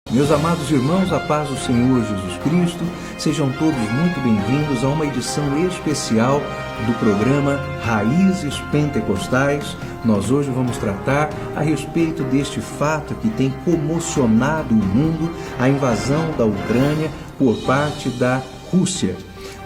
Meus amados irmãos, a paz do Senhor Jesus Cristo, sejam todos muito bem-vindos a uma edição especial do programa Raízes Pentecostais. Nós hoje vamos tratar a respeito deste fato que tem comocionado o mundo, a invasão da Ucrânia por parte da Rússia.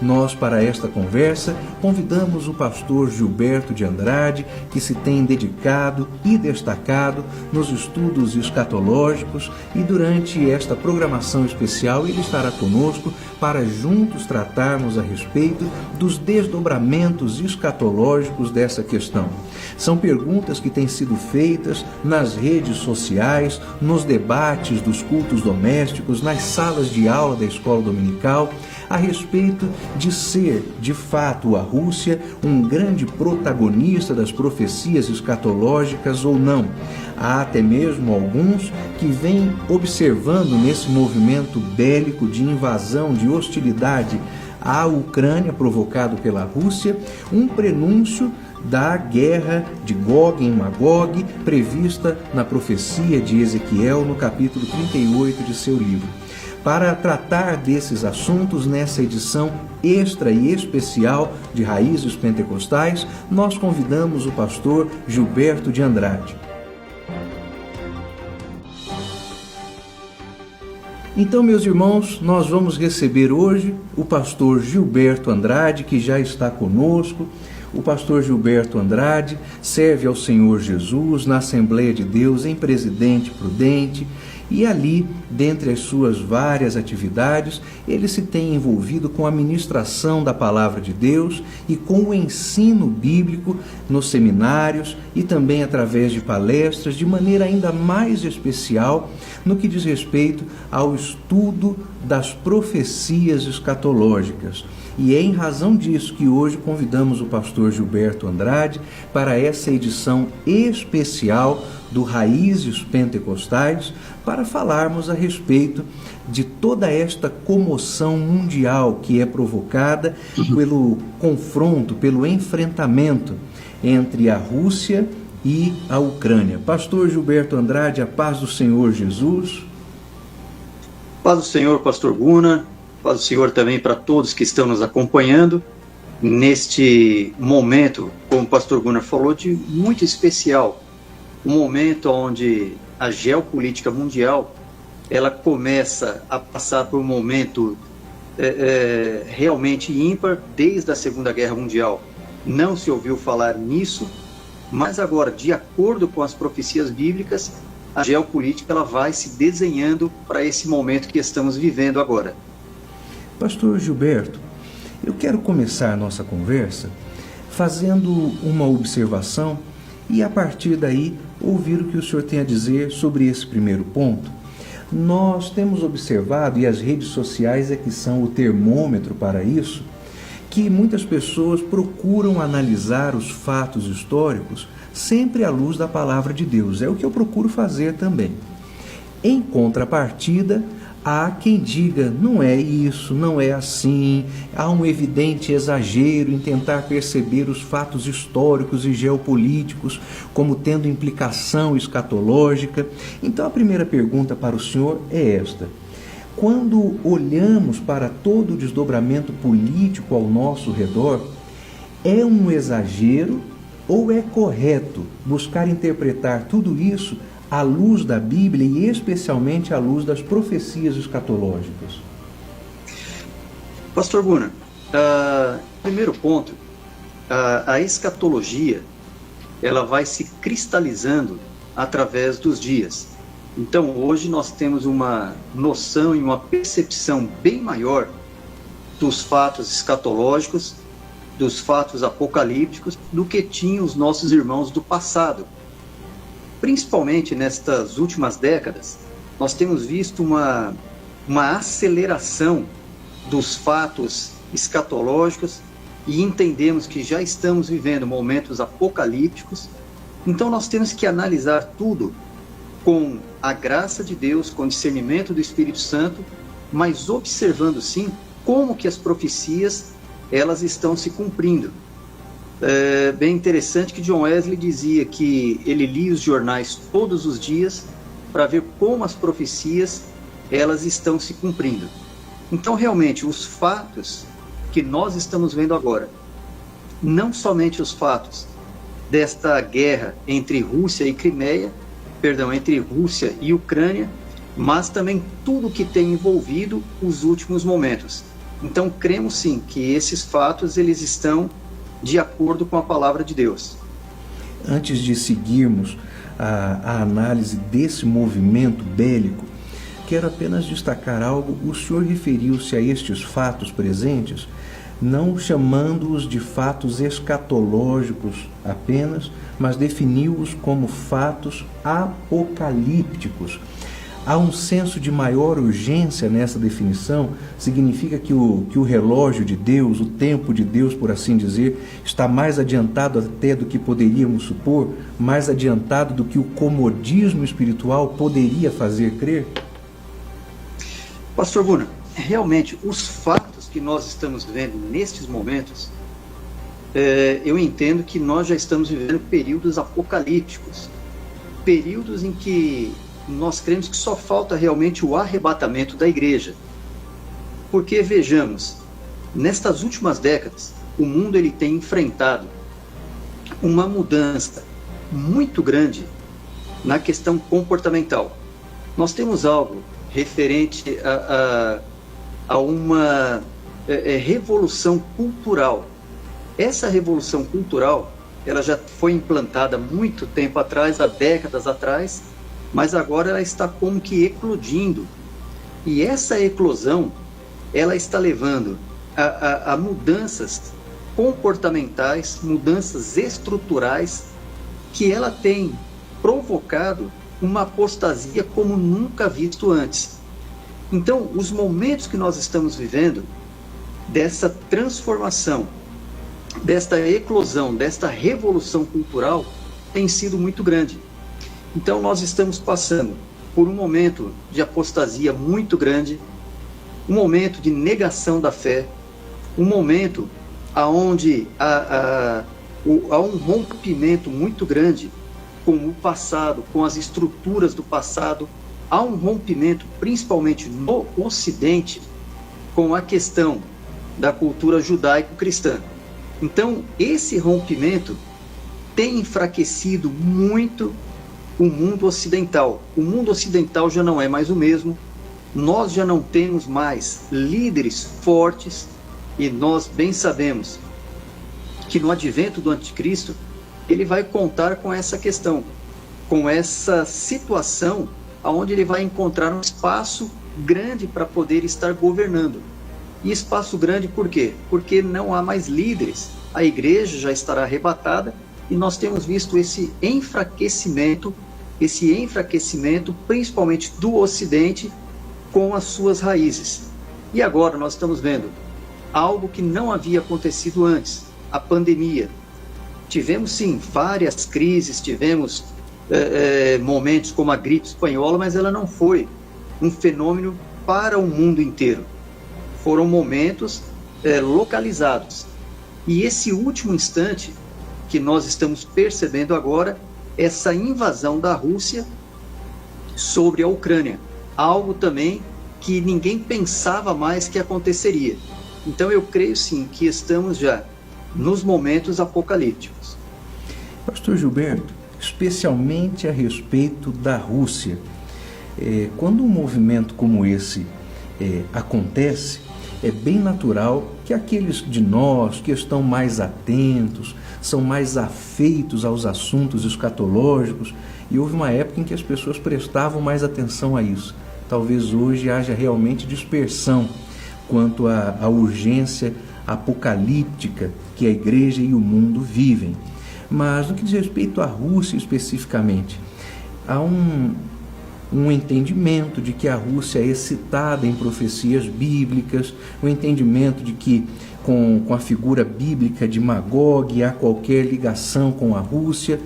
Nós, para esta conversa, convidamos o pastor Gilberto de Andrade, que se tem dedicado e destacado nos estudos escatológicos, e durante esta programação especial ele estará conosco para juntos tratarmos a respeito dos desdobramentos escatológicos dessa questão. São perguntas que têm sido feitas nas redes sociais, nos debates dos cultos domésticos, nas salas de aula da escola dominical, a respeito de ser, de fato, a Rússia um grande protagonista das profecias escatológicas ou não. Há até mesmo alguns que vêm observando nesse movimento bélico de invasão, de hostilidade à Ucrânia provocado pela Rússia, um prenúncio da guerra de Gog e Magog prevista na profecia de Ezequiel no capítulo 38 de seu livro. Para tratar desses assuntos, nessa edição extra e especial de Raízes Pentecostais, nós convidamos o pastor Gilberto de Andrade. Então, meus irmãos, nós vamos receber hoje o pastor Gilberto Andrade, que já está conosco. O pastor Gilberto Andrade serve ao Senhor Jesus na Assembleia de Deus em Presidente Prudente, e ali, dentre as suas várias atividades, ele se tem envolvido com a ministração da Palavra de Deus e com o ensino bíblico nos seminários e também através de palestras, de maneira ainda mais especial no que diz respeito ao estudo das profecias escatológicas. E é em razão disso que hoje convidamos o pastor Gilberto Andrade para essa edição especial do Raízes Pentecostais, para falarmos a respeito de toda esta comoção mundial que é provocada pelo confronto, pelo enfrentamento entre a Rússia e a Ucrânia. Pastor Gilberto Andrade, a paz do Senhor Jesus. Paz do Senhor, pastor Gunnar. Paz do Senhor também para todos que estão nos acompanhando neste momento, como o pastor Gunnar falou, de muito especial. Um momento onde a geopolítica mundial ela começa a passar por um momento realmente ímpar. Desde a Segunda Guerra Mundial não se ouviu falar nisso, mas agora, de acordo com as profecias bíblicas, a geopolítica ela vai se desenhando para esse momento que estamos vivendo agora. Pastor Gilberto, eu quero começar a nossa conversa fazendo uma observação e, a partir daí, ouvir o que o senhor tem a dizer sobre esse primeiro ponto. Nós temos observado, e as redes sociais é que são o termômetro para isso, que muitas pessoas procuram analisar os fatos históricos sempre à luz da palavra de Deus. É o que eu procuro fazer também. Em contrapartida, há quem diga, não é isso, não é assim, há um evidente exagero em tentar perceber os fatos históricos e geopolíticos como tendo implicação escatológica. Então a primeira pergunta para o senhor é esta: quando olhamos para todo o desdobramento político ao nosso redor, é um exagero ou é correto buscar interpretar tudo isso à luz da Bíblia e especialmente à luz das profecias escatológicas? Pastor Gunnar, primeiro ponto, a escatologia ela vai se cristalizando através dos dias. Então hoje nós temos uma noção e uma percepção bem maior dos fatos escatológicos, dos fatos apocalípticos, do que tinham os nossos irmãos do passado. Principalmente nestas últimas décadas, nós temos visto uma aceleração dos fatos escatológicos e entendemos que já estamos vivendo momentos apocalípticos. Então nós temos que analisar tudo com a graça de Deus, com o discernimento do Espírito Santo, mas observando sim como que as profecias elas estão se cumprindo. É bem interessante que John Wesley dizia que ele lia os jornais todos os dias para ver como as profecias elas estão se cumprindo. Então, realmente, os fatos que nós estamos vendo agora, não somente os fatos desta guerra entre Rússia e entre Rússia e Ucrânia, mas também tudo que tem envolvido os últimos momentos. Então, cremos sim que esses fatos eles estão de acordo com a palavra de Deus. Antes de seguirmos a análise desse movimento bélico, quero apenas destacar algo. O senhor referiu-se a estes fatos presentes, não chamando-os de fatos escatológicos apenas, mas definiu-os como fatos apocalípticos. Há um senso de maior urgência nessa definição. Significa que o relógio de Deus, o tempo de Deus, por assim dizer, está mais adiantado até do que poderíamos supor, mais adiantado do que o comodismo espiritual poderia fazer crer? Pastor Buna, realmente os fatos que nós estamos vivendo nestes momentos, eu entendo que nós já estamos vivendo períodos apocalípticos, períodos em que nós cremos que só falta realmente o arrebatamento da igreja. Porque, vejamos, nestas últimas décadas, o mundo ele tem enfrentado uma mudança muito grande na questão comportamental. Nós temos algo referente a uma revolução cultural. Essa revolução cultural, ela já foi implantada há muito tempo atrás, há décadas atrás, mas agora ela está como que eclodindo. E essa eclosão, ela está levando a mudanças comportamentais, mudanças estruturais, que ela tem provocado uma apostasia como nunca visto antes. Então, os momentos que nós estamos vivendo, dessa transformação, desta eclosão, desta revolução cultural, tem sido muito grande. Então, nós estamos passando por um momento de apostasia muito grande, um momento de negação da fé, um momento onde há um rompimento muito grande com o passado, com as estruturas do passado. Há um rompimento, principalmente no Ocidente, com a questão da cultura judaico-cristã. Então, esse rompimento tem enfraquecido muito o mundo ocidental. O mundo ocidental já não é mais o mesmo. Nós já não temos mais líderes fortes, e nós bem sabemos que no advento do anticristo, ele vai contar com essa questão, com essa situação onde ele vai encontrar um espaço grande para poder estar governando. E espaço grande por quê? Porque não há mais líderes, a igreja já estará arrebatada, e nós temos visto esse enfraquecimento principalmente do Ocidente, com as suas raízes. E agora nós estamos vendo algo que não havia acontecido antes, a pandemia. Tivemos sim várias crises, tivemos momentos como a gripe espanhola, mas ela não foi um fenômeno para o mundo inteiro. Foram momentos localizados. E esse último instante que nós estamos percebendo agora, essa invasão da Rússia sobre a Ucrânia, algo também que ninguém pensava mais que aconteceria. Então eu creio sim que estamos já nos momentos apocalípticos. Pastor Gilberto, especialmente a respeito da Rússia, quando um movimento como esse acontece, é bem natural que aqueles de nós que estão mais atentos, são mais afeitos aos assuntos escatológicos, e houve uma época em que as pessoas prestavam mais atenção a isso. Talvez hoje haja realmente dispersão quanto à urgência apocalíptica que a igreja e o mundo vivem. Mas no que diz respeito à Rússia especificamente, há um entendimento de que a Rússia é citada em profecias bíblicas, um entendimento de que com a figura bíblica de Magog há qualquer ligação com a Rússia.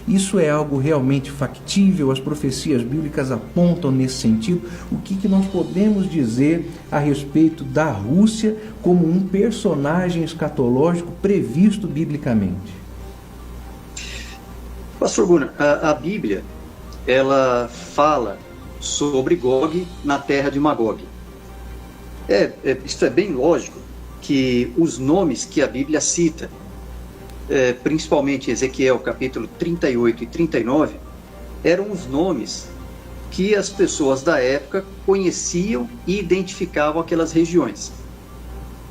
Isso é algo realmente factível? As profecias bíblicas apontam nesse sentido? O que nós podemos dizer a respeito da Rússia como um personagem escatológico previsto biblicamente? Pastor Buna, a Bíblia, ela fala sobre Gog na terra de Magog. Isso é bem lógico que os nomes que a Bíblia cita, principalmente Ezequiel capítulo 38 e 39, eram os nomes que as pessoas da época conheciam e identificavam aquelas regiões.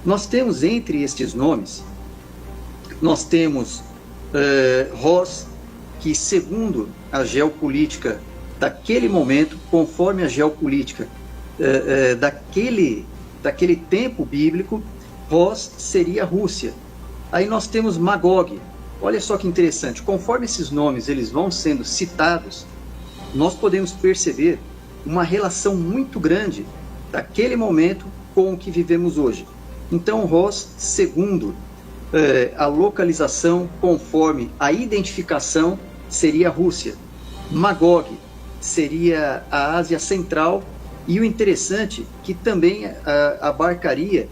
Nós temos entre estes nomes, nós temos Roz, que segundo a geopolítica daquele momento, conforme a geopolítica daquele tempo bíblico, Roz seria a Rússia. Aí nós temos Magog. Olha só que interessante, conforme esses nomes eles vão sendo citados, nós podemos perceber uma relação muito grande daquele momento com o que vivemos hoje. Então, Roz, segundo a localização, conforme a identificação, seria a Rússia. Magog seria a Ásia Central, e o interessante que também abarcaria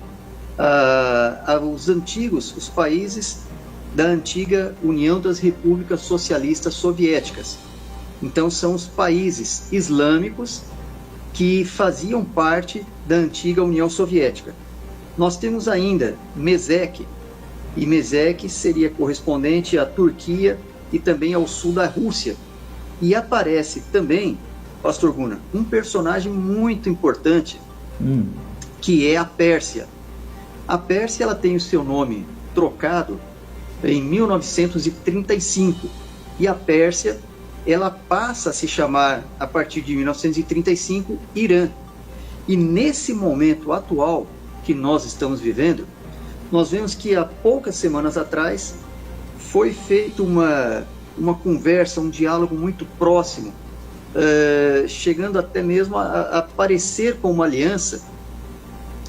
os países da antiga União das Repúblicas Socialistas Soviéticas. Então são os países islâmicos que faziam parte da antiga União Soviética. Nós temos ainda Mesec, e Mesec seria correspondente à Turquia e também ao sul da Rússia. E aparece também, Pastor Guna, um personagem muito importante, que é a Pérsia. A Pérsia ela tem o seu nome trocado em 1935, e a Pérsia ela passa a se chamar, a partir de 1935, Irã. E nesse momento atual que nós estamos vivendo, nós vemos que há poucas semanas atrás foi feita uma conversa, um diálogo muito próximo, chegando até mesmo a aparecer como uma aliança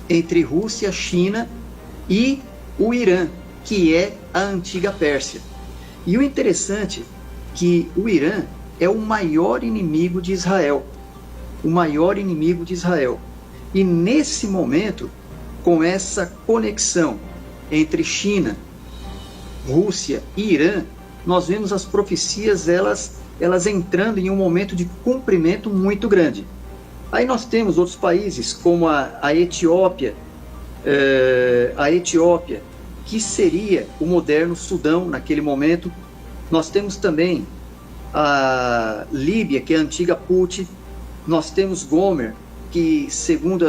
entre Rússia, China e o Irã, que é a antiga Pérsia. E o interessante é que o Irã é o maior inimigo de Israel. O maior inimigo de Israel. E nesse momento, com essa conexão entre China, Rússia e Irã, nós vemos as profecias elas entrando em um momento de cumprimento muito grande. Aí nós temos outros países como a Etiópia, que seria o moderno Sudão naquele momento. Nós temos também a Líbia, que é a antiga Put. Nós temos Gomer, que segundo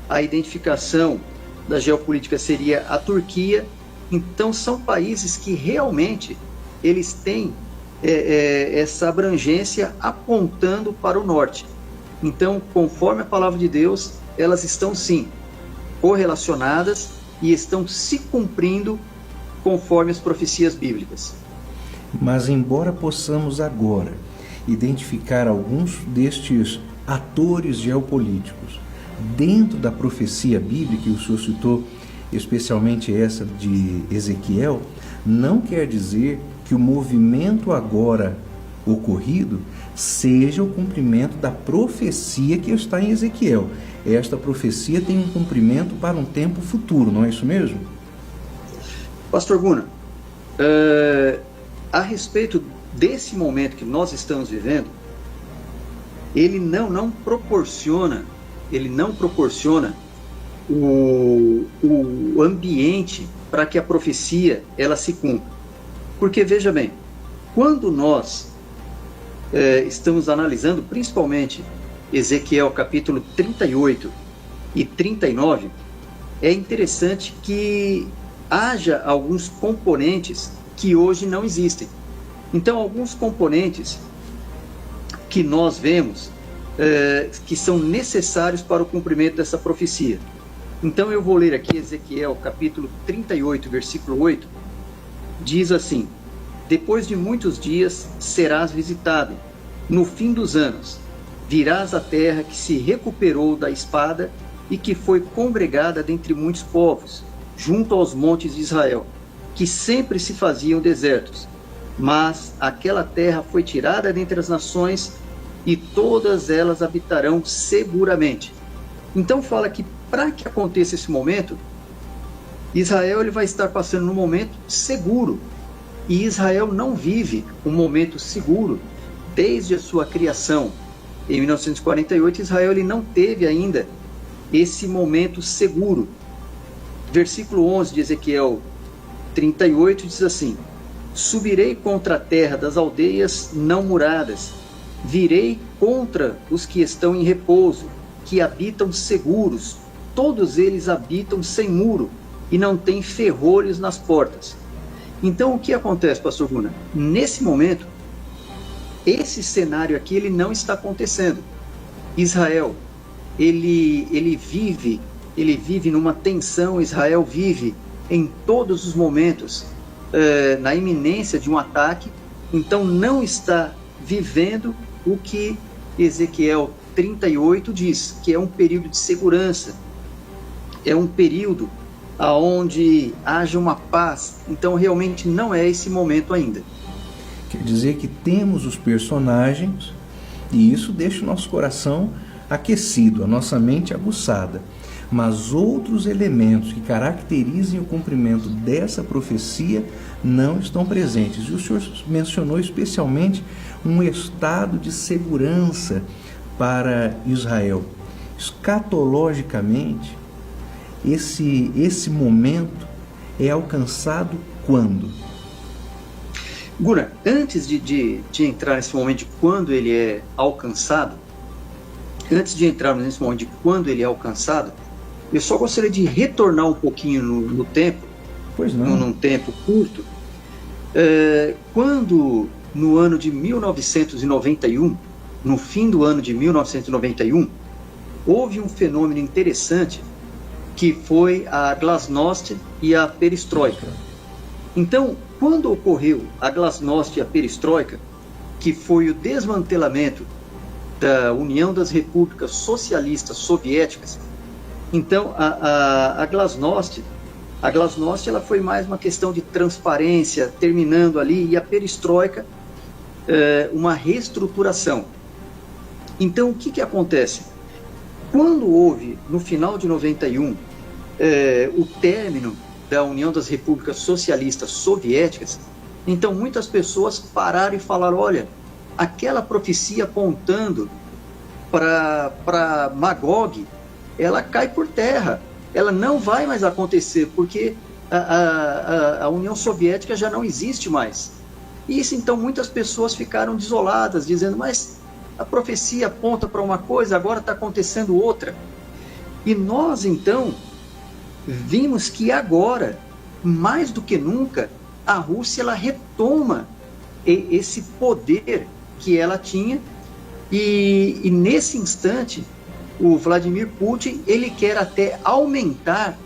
a identificação da geopolítica seria a Turquia. Então são países que realmente eles têm essa abrangência apontando para o norte. Então, conforme a palavra de Deus, elas estão sim correlacionadas e estão se cumprindo conforme as profecias bíblicas. Mas embora possamos agora identificar alguns destes atores geopolíticos dentro da profecia bíblica, e o senhor citou especialmente essa de Ezequiel, não quer dizer que o movimento agora ocorrido seja o cumprimento da profecia que está em Ezequiel. Esta profecia tem um cumprimento para um tempo futuro, não é isso mesmo? Pastor Guna, a respeito desse momento que nós estamos vivendo, ele não proporciona o ambiente para que a profecia ela se cumpra. Porque veja bem, quando nós estamos analisando principalmente Ezequiel capítulo 38 e 39, é interessante que haja alguns componentes que hoje não existem. Então, alguns componentes que nós vemos que são necessários para o cumprimento dessa profecia. Então, eu vou ler aqui Ezequiel capítulo 38, versículo 8, diz assim: depois de muitos dias serás visitado, no fim dos anos, virás à terra que se recuperou da espada e que foi congregada dentre muitos povos, junto aos montes de Israel, que sempre se faziam desertos. Mas aquela terra foi tirada dentre as nações e todas elas habitarão seguramente. Então fala que para que aconteça esse momento, Israel ele vai estar passando num momento seguro. E Israel não vive um momento seguro desde a sua criação. Em 1948, Israel ele não teve ainda esse momento seguro. Versículo 11 de Ezequiel 38 diz assim: subirei contra a terra das aldeias não muradas, virei contra os que estão em repouso, que habitam seguros, todos eles habitam sem muro e não têm ferrolhos nas portas. Então o que acontece, pastor Guna? Nesse momento, esse cenário aqui ele não está acontecendo. Israel, ele vive numa tensão. Israel vive em todos os momentos na iminência de um ataque. Então não está vivendo o que Ezequiel 38 diz, que é um período de segurança, é um período aonde haja uma paz. Então realmente não é esse momento ainda. Quer dizer que temos os personagens e isso deixa o nosso coração aquecido, a nossa mente aguçada. Mas outros elementos que caracterizem o cumprimento dessa profecia não estão presentes. E o Senhor mencionou especialmente um estado de segurança para Israel. Escatologicamente, esse momento é alcançado quando? Guna, antes de entrar nesse momento de quando ele é alcançado, eu só gostaria de retornar um pouquinho no tempo, num tempo curto, quando no ano de 1991, no fim do ano de 1991, houve um fenômeno interessante que foi a glasnost e a perestroika. Então, quando ocorreu a glasnost e a perestroika, que foi o desmantelamento da União das Repúblicas Socialistas Soviéticas, então a glasnost ela foi mais uma questão de transparência, terminando ali, e a perestroika uma reestruturação. Então, o que acontece? Quando houve, no final de 91, o término da União das Repúblicas Socialistas Soviéticas, então muitas pessoas pararam e falaram: olha, aquela profecia apontando para Magog, ela cai por terra, ela não vai mais acontecer, porque a União Soviética já não existe mais. Isso, então, muitas pessoas ficaram desoladas, dizendo: mas a profecia aponta para uma coisa, agora está acontecendo outra. E nós, então, vimos que agora, mais do que nunca, a Rússia ela retoma esse poder que ela tinha, e nesse instante, o Vladimir Putin, ele quer até aumentar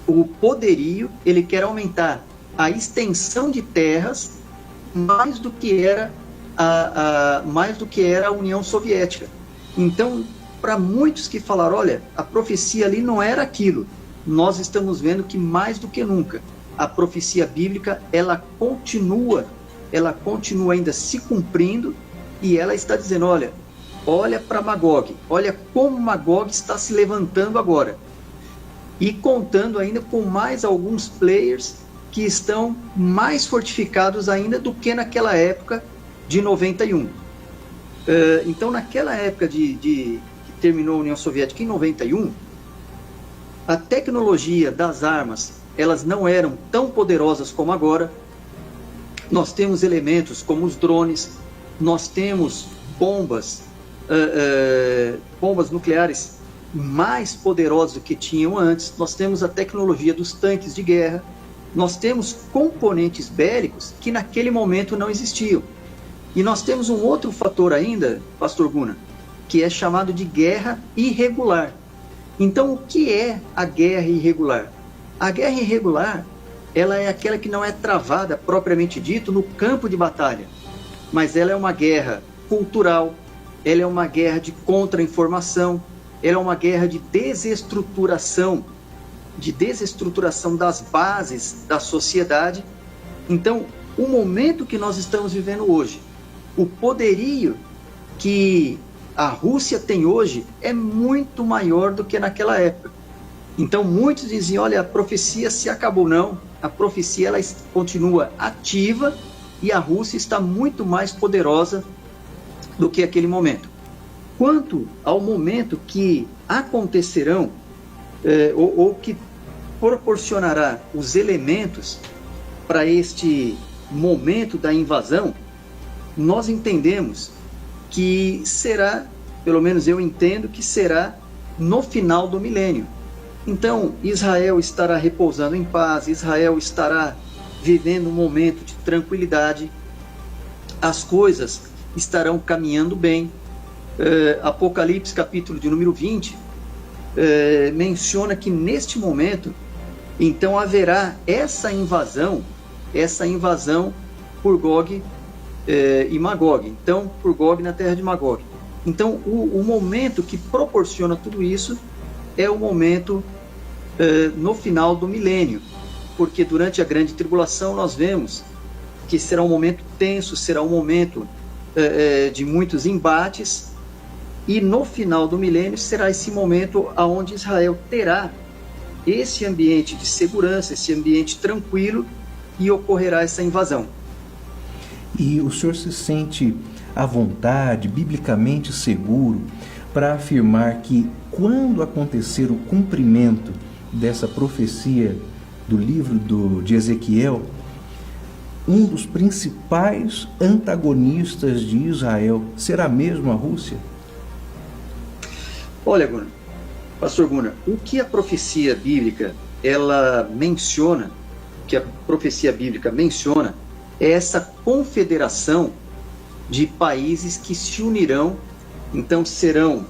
o poderio, ele quer aumentar a extensão de terras mais do que era a União Soviética. Então, para muitos que falaram: olha, a profecia ali não era aquilo, nós estamos vendo que mais do que nunca a profecia bíblica ela continua ainda se cumprindo, e ela está dizendo: olha para Magog, olha como Magog está se levantando agora, e contando ainda com mais alguns players que estão mais fortificados ainda do que naquela época de 91. Então, naquela época que terminou a União Soviética em 91, a tecnologia das armas, elas não eram tão poderosas como agora. Nós temos elementos como os drones, nós temos bombas nucleares mais poderosas do que tinham antes, nós temos a tecnologia dos tanques de guerra, nós temos componentes bélicos que naquele momento não existiam. E nós temos um outro fator ainda, pastor Guna, que é chamado de guerra irregular. Então, o que é a guerra irregular? A guerra irregular, ela é aquela que não é travada, propriamente dito, no campo de batalha, mas ela é uma guerra cultural, ela é uma guerra de contra-informação, ela é uma guerra de desestruturação das bases da sociedade. Então, o momento que nós estamos vivendo hoje, o poderio que a Rússia tem hoje é muito maior do que naquela época. Então, muitos dizem: olha, a profecia se acabou. Não, a profecia ela continua ativa, e a Rússia está muito mais poderosa do que aquele momento. Quanto ao momento que acontecerão, ou que proporcionará os elementos para este momento da invasão, nós entendemos que será, pelo menos eu entendo, que será no final do milênio. Então, Israel estará repousando em paz, Israel estará vivendo um momento de tranquilidade, as coisas estarão caminhando bem. Apocalipse, capítulo de número 20, menciona que neste momento, então haverá essa invasão por Gog e Magog, então por Gog na terra de Magog. Então o momento que proporciona tudo isso é o momento no final do milênio, porque durante a grande tribulação nós vemos que será um momento tenso, será um momento de muitos embates, e no final do milênio será esse momento onde Israel terá esse ambiente de segurança, esse ambiente tranquilo, e ocorrerá essa invasão. E o senhor se sente à vontade, biblicamente seguro, para afirmar que quando acontecer o cumprimento dessa profecia do livro de Ezequiel, um dos principais antagonistas de Israel será mesmo a Rússia? Olha, Gunnar, pastor Gunnar, o que a profecia bíblica ela menciona, é essa confederação de países que se unirão. Então serão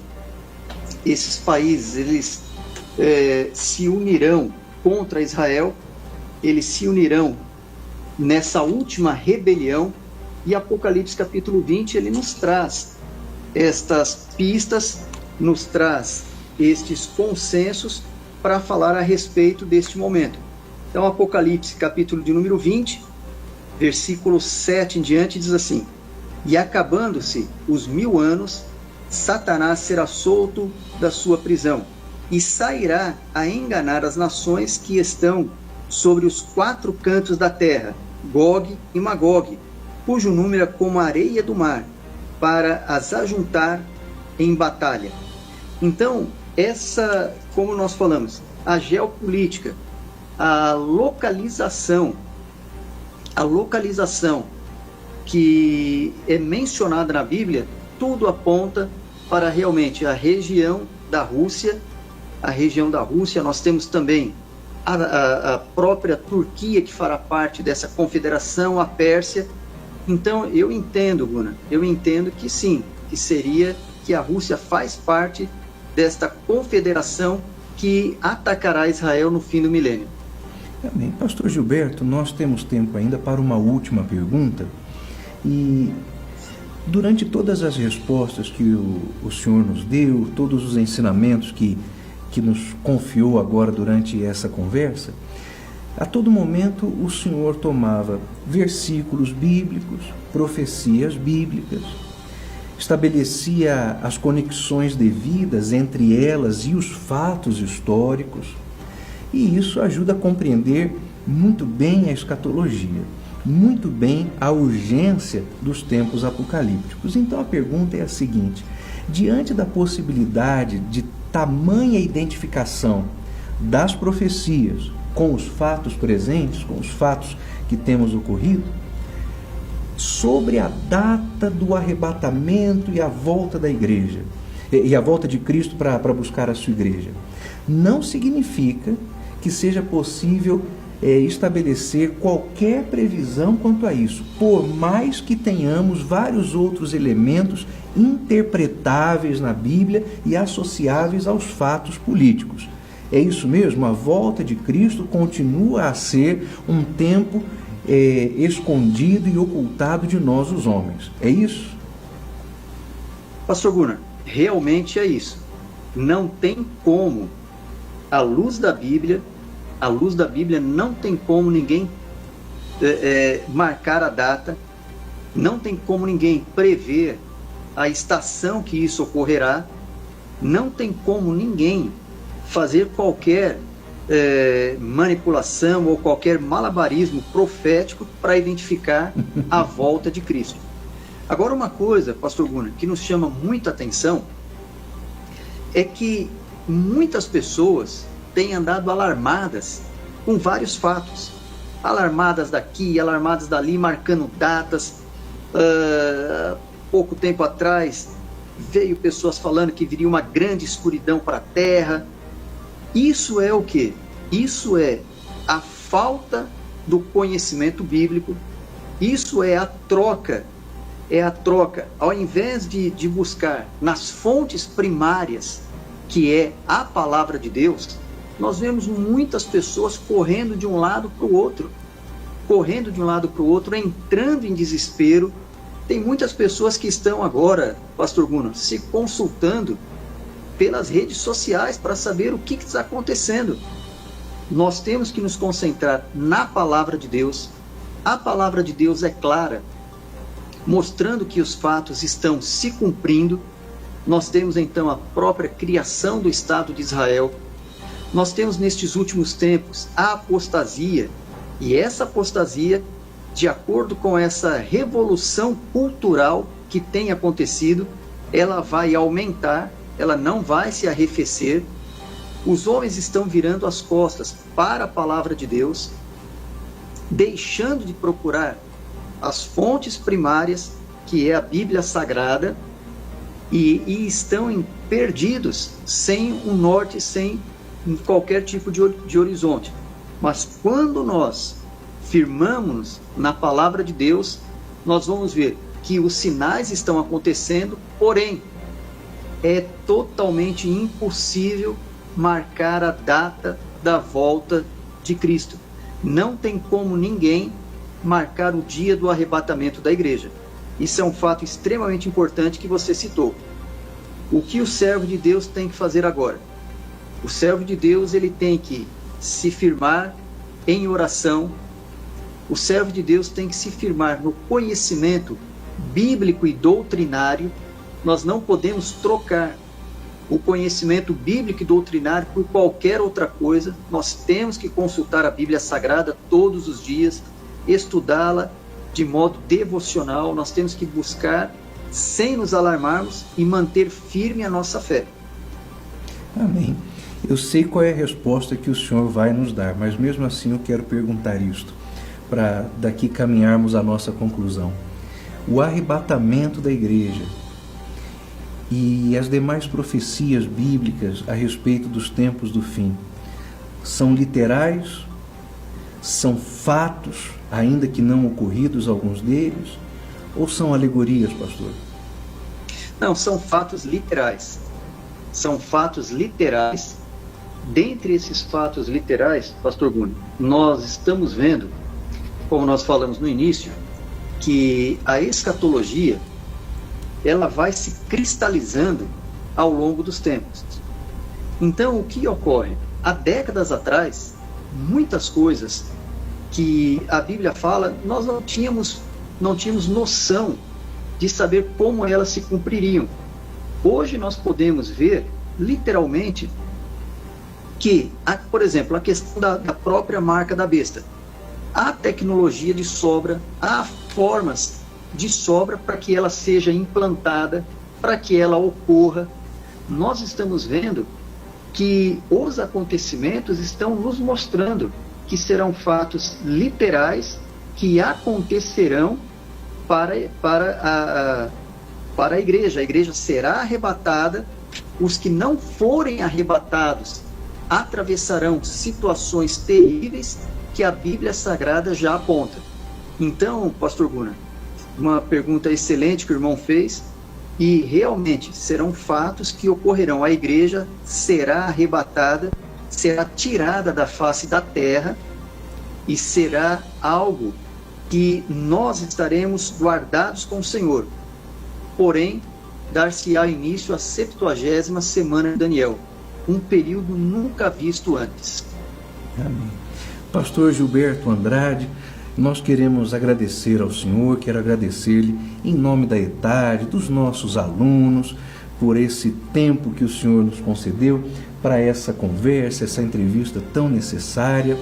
esses países, eles se unirão contra Israel, eles se unirão nessa última rebelião, e Apocalipse capítulo 20 ele nos traz estas pistas, nos traz estes consensos para falar a respeito deste momento. Então Apocalipse capítulo de número 20, versículo 7 em diante, diz assim: e acabando-se os 1000 anos, Satanás será solto da sua prisão e sairá a enganar as nações que estão sobre os 4 cantos da terra, Gog e Magog, cujo número é como a areia do mar, para as ajuntar em batalha. Então, como nós falamos, a geopolítica, a localização que é mencionada na Bíblia, tudo aponta para realmente a região da Rússia. Nós temos também a própria Turquia, que fará parte dessa confederação, a Pérsia. Então eu entendo, Gunnar, que sim, que a Rússia faz parte desta confederação que atacará Israel no fim do milênio. Amém. Pastor Gilberto, nós temos tempo ainda para uma última pergunta, e durante todas as respostas que o senhor nos deu, todos os ensinamentos que nos confiou agora durante essa conversa, a todo momento o senhor tomava versículos bíblicos, profecias bíblicas, estabelecia as conexões devidas entre elas e os fatos históricos, e isso ajuda a compreender muito bem a escatologia, muito bem a urgência dos tempos apocalípticos. Então a pergunta é a seguinte: diante da possibilidade de tamanha identificação das profecias com os fatos presentes, com os fatos que temos ocorrido, sobre a data do arrebatamento e a volta da igreja, e a volta de Cristo para buscar a sua igreja, não significa que seja possível estabelecer qualquer previsão quanto a isso, por mais que tenhamos vários outros elementos interpretáveis na Bíblia e associáveis aos fatos políticos. É isso mesmo? A volta de Cristo continua a ser um tempo escondido e ocultado de nós, os homens. É isso? Pastor Gunnar, realmente é isso. Não tem como, à luz da Bíblia, não tem como ninguém marcar a data, não tem como ninguém prever a estação que isso ocorrerá, não tem como ninguém fazer qualquer manipulação ou qualquer malabarismo profético para identificar a volta de Cristo. Agora, uma coisa, pastor Gunnar, que nos chama muita atenção é que muitas pessoas têm andado alarmadas com vários fatos. Alarmadas daqui, alarmadas dali, marcando datas. Pouco tempo atrás, veio pessoas falando que viria uma grande escuridão para a Terra. Isso é o quê? Isso é a falta do conhecimento bíblico. Isso é a troca. Ao invés de buscar nas fontes primárias, que é a palavra de Deus, nós vemos muitas pessoas correndo de um lado para o outro, entrando em desespero. Tem muitas pessoas que estão agora, pastor Gunnar, se consultando pelas redes sociais para saber o que está acontecendo. Nós temos que nos concentrar na palavra de Deus. A palavra de Deus é clara, mostrando que os fatos estão se cumprindo. Nós temos então a própria criação do Estado de Israel. Nós temos nestes últimos tempos a apostasia, e essa apostasia, de acordo com essa revolução cultural que tem acontecido, ela vai aumentar, ela não vai se arrefecer. Os homens estão virando as costas para a palavra de Deus, deixando de procurar as fontes primárias, que é a Bíblia Sagrada, e estão perdidos, sem um norte, sem qualquer tipo de horizonte. Mas quando nós firmamos na palavra de Deus, nós vamos ver que os sinais estão acontecendo, porém, é totalmente impossível marcar a data da volta de Cristo. Não tem como ninguém marcar o dia do arrebatamento da igreja. Isso é um fato extremamente importante que você citou. O que o servo de Deus tem que fazer agora? O servo de Deus, ele tem que se firmar em oração. O servo de Deus tem que se firmar no conhecimento bíblico e doutrinário. Nós não podemos trocar o conhecimento bíblico e doutrinário por qualquer outra coisa. Nós temos que consultar a Bíblia Sagrada todos os dias, estudá-la de modo devocional. Nós temos que buscar sem nos alarmarmos e manter firme a nossa fé. Amém. Eu sei qual é a resposta que o Senhor vai nos dar, mas mesmo assim eu quero perguntar isto, para daqui caminharmos à nossa conclusão. O arrebatamento da igreja e as demais profecias bíblicas a respeito dos tempos do fim são literais? São fatos, ainda que não ocorridos alguns deles? Ou são alegorias, pastor? Não, são fatos literais. São fatos literais. Dentre esses fatos literais, pastor Gunnar, nós estamos vendo, como nós falamos no início, que a escatologia, ela vai se cristalizando ao longo dos tempos. Então, o que ocorre? Há décadas atrás, muitas coisas que a Bíblia fala, nós não tínhamos noção de saber como elas se cumpririam. Hoje nós podemos ver, literalmente, que, por exemplo, a questão da própria marca da besta. Há tecnologia de sobra, há formas de sobra para que ela seja implantada, para que ela ocorra. Nós estamos vendo que os acontecimentos estão nos mostrando que serão fatos literais que acontecerão para a igreja. A igreja será arrebatada. Os que não forem arrebatados atravessarão situações terríveis que a Bíblia Sagrada já aponta. Então, pastor Gunnar, uma pergunta excelente que o irmão fez, e realmente serão fatos que ocorrerão. A igreja será arrebatada, será tirada da face da terra, e será algo que nós estaremos guardados com o Senhor. Porém, dar-se-á início à 70ª semana de Daniel, um período nunca visto antes. Amém. Pastor Gilberto Andrade, nós queremos agradecer ao Senhor, quero agradecer-lhe em nome da ETAD, dos nossos alunos, por esse tempo que o Senhor nos concedeu para essa conversa, essa entrevista tão necessária.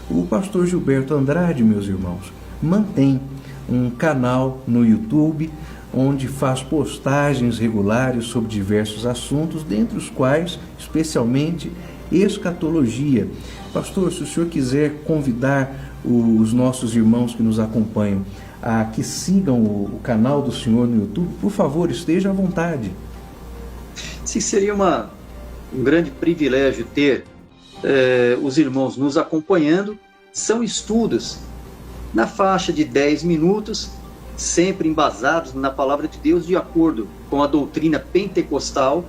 O pastor Gilberto Andrade, meus irmãos, mantém um canal no YouTube onde faz postagens regulares sobre diversos assuntos, dentre os quais, especialmente, escatologia. Pastor, se o senhor quiser convidar os nossos irmãos que nos acompanham a que sigam o canal do senhor no YouTube, por favor, esteja à vontade. Sim, seria um grande privilégio ter os irmãos nos acompanhando. São estudos na faixa de 10 minutos, sempre embasados na palavra de Deus, de acordo com a doutrina pentecostal,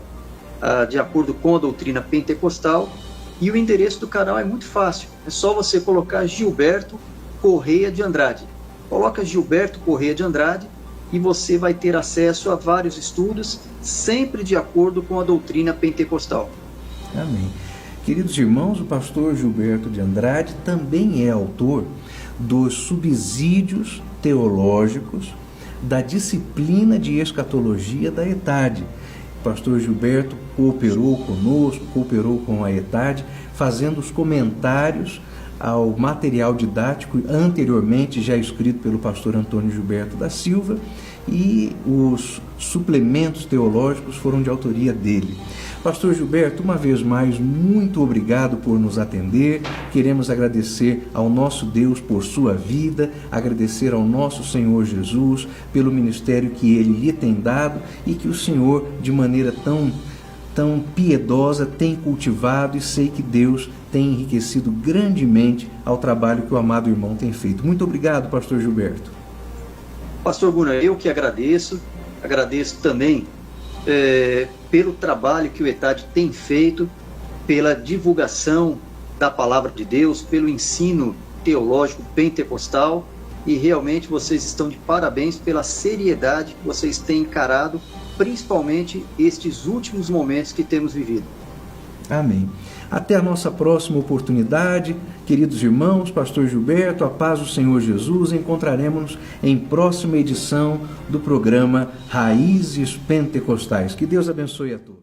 e o endereço do canal é muito fácil, é só você colocar Gilberto Correia de Andrade. Coloca Gilberto Correia de Andrade e você vai ter acesso a vários estudos, sempre de acordo com a doutrina pentecostal. Amém. Queridos irmãos, o pastor Gilberto de Andrade também é autor dos subsídios teológicos da disciplina de escatologia da ETAD. O pastor Gilberto cooperou conosco, cooperou com a ETAD, fazendo os comentários ao material didático anteriormente já escrito pelo pastor Antônio Gilberto da Silva, e os suplementos teológicos foram de autoria dele. Pastor Gilberto, uma vez mais, muito obrigado por nos atender. Queremos agradecer ao nosso Deus por sua vida, agradecer ao nosso Senhor Jesus pelo ministério que Ele lhe tem dado e que o Senhor, de maneira tão piedosa, tem cultivado, e sei que Deus tem enriquecido grandemente ao trabalho que o amado irmão tem feito. Muito obrigado, pastor Gilberto. Pastor Gunnar, eu que agradeço também pelo trabalho que o ETAD tem feito, pela divulgação da palavra de Deus, pelo ensino teológico pentecostal, e realmente vocês estão de parabéns pela seriedade que vocês têm encarado, principalmente estes últimos momentos que temos vivido. Amém. Até a nossa próxima oportunidade, queridos irmãos, pastor Gilberto, a paz do Senhor Jesus, encontraremos-nos em próxima edição do programa Raízes Pentecostais. Que Deus abençoe a todos.